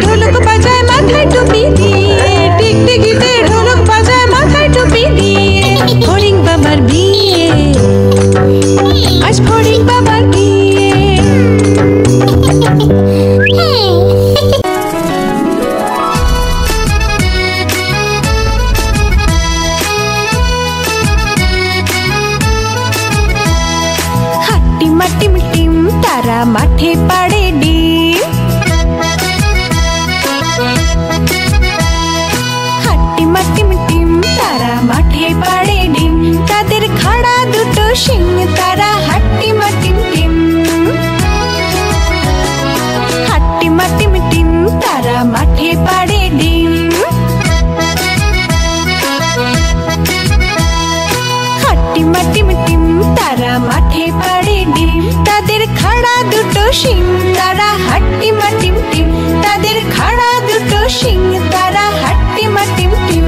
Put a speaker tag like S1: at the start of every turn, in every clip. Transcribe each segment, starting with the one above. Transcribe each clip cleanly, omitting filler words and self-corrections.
S1: ঢোলক বাজায় মাথায় টুপি দিয়ে, টিকটিকিতে ঢোলক বাজায় মাথায় টুপি দিয়ে। ফড়িং বাবার বিয়ে, আজ ফড়িং বাবার বিয়ে। হাট্টিমা টিম টিম তারা মাঠে পাড়ে ডিম। হাট্টিমা টিম টিম তারা মাঠে পাড়ে ডিম। তাদের খাড়া দুটো শিং তারা হাট্টিমা টিম টিম। হাট্টিমা টিম টিম তারা মাঠে পাড়ে ডিম। হাট্টিমা টিম টিম তারা মাঠে পাড়ে ডিম। তাদের খাড়া দুটো শিং তারা হাট্টিমা টিম টিম। তাদের খাড়া দুটো শিং তারা হাট্টিমা টিম টিম।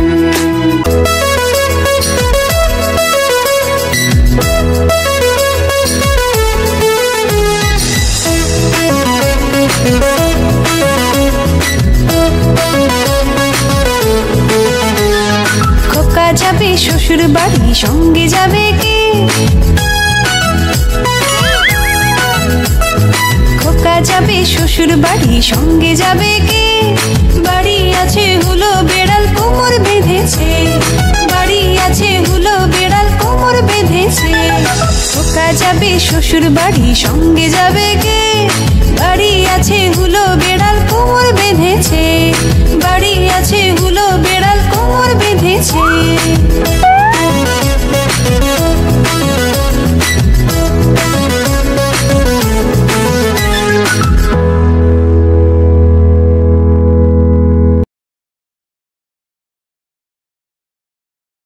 S1: খোকা যাবে শ্বশুর বাড়ি, সঙ্গে যাবে কে? খোকা যাবে শ্বশুর বাড়ি, সঙ্গে যাবে কে? বাড়ি আছে হুলো বেড়াল কোমর বেঁধেছে। বাড়ি আছে হুলো বেড়াল কোমর বেঁধেছে। খোকা যাবে শ্বশুর বাড়ি, সঙ্গে যাবে কে? বাড়ি আছে হুলো বেড়াল কোমর